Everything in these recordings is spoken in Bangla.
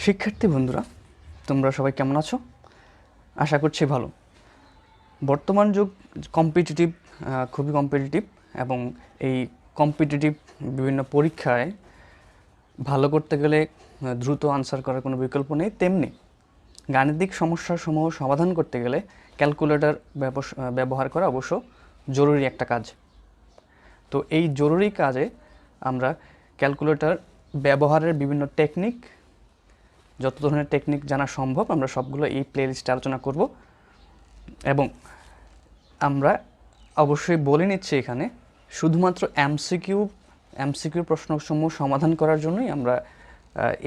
শিক্ষার্থী বন্ধুরা, তোমরা সবাই কেমন আছো? আশা করছি ভালো। বর্তমান যুগ কম্পিটিটিভ, খুবই কম্পিটিটিভ, এবং এই কম্পিটিটিভ বিভিন্ন পরীক্ষায় ভালো করতে গেলে দ্রুত আনসার করার কোনো বিকল্প নেই। তেমনি গাণিতিক সমস্যাসমূহ সমাধান করতে গেলে ক্যালকুলেটর ব্যবহার করা অবশ্য জরুরি একটা কাজ। তো এই জরুরি কাজে আমরা ক্যালকুলেটর ব্যবহারের বিভিন্ন টেকনিক, যত ধরনের টেকনিক জানা সম্ভব আমরা সবগুলো এই প্লেলিস্টে আলোচনা করব। এবং আমরা অবশ্যই বলে নিচ্ছি এখানে শুধুমাত্র এমসিকিউ প্রশ্নসমূহ সমাধান করার জন্যই আমরা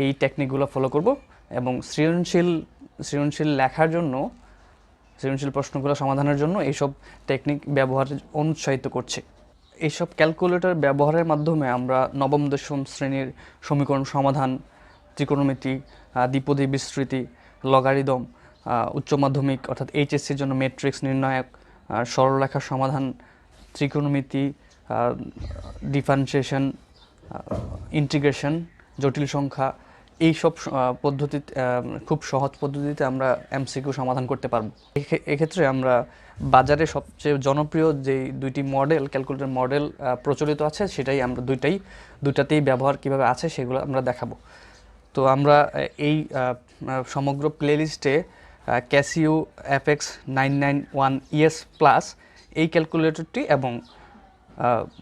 এই টেকনিকগুলো ফলো করব, এবং সৃজনশীল লেখার জন্য, সৃজনশীল প্রশ্নগুলো সমাধানের জন্য এইসব টেকনিক ব্যবহার অনুৎসাহিত করছে। এইসব ক্যালকুলেটর ব্যবহারের মাধ্যমে আমরা নবম দশম শ্রেণীর সমীকরণ সমাধান, ত্রিকোণমিতি, দ্বিপদী বিস্তৃতি, লগারিদম, উচ্চ মাধ্যমিক অর্থাৎ এইচএসসির জন্য ম্যাট্রিক্স নির্ণায়ক, সরলরেখার সমাধান, ত্রিকোণমিতি, ডিফারেন্সিয়েশন, ইন্টিগ্রেশন, জটিল সংখ্যা, এইসব পদ্ধতিতে খুব সহজ পদ্ধতিতে আমরা এমসিকিউ সমাধান করতে পারব। এক্ষেত্রে আমরা বাজারে সবচেয়ে জনপ্রিয় যে দুইটি মডেল, ক্যালকুলেটর মডেল প্রচলিত আছে, সেটাই আমরা দুইটাতেই ব্যবহার কিভাবে আছে সেগুলো আমরা দেখাবো। তো আমরা এই সমগ্র প্লেলিস্টে ক্যাসিও এফএক্স 991ES প্লাস এই ক্যালকুলেটরটি এবং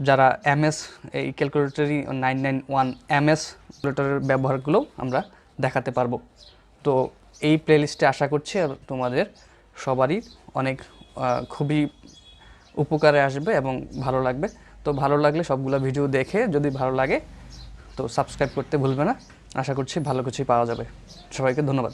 যারা এমএস এই ক্যালকুলেটরই 991MS ক্যালকুলেটরের ব্যবহারগুলো আমরা দেখাতে পারবো। তো এই প্লেলিস্টে আশা করছি তোমাদের সবারই অনেক খুবই উপকারে আসবে এবং ভালো লাগবে। তো ভালো লাগলে সবগুলো ভিডিও দেখে যদি ভালো লাগে তো সাবস্ক্রাইব করতে ভুলবে না। আশা করছি ভালো কিছুই পাওয়া যাবে। সবাইকে ধন্যবাদ।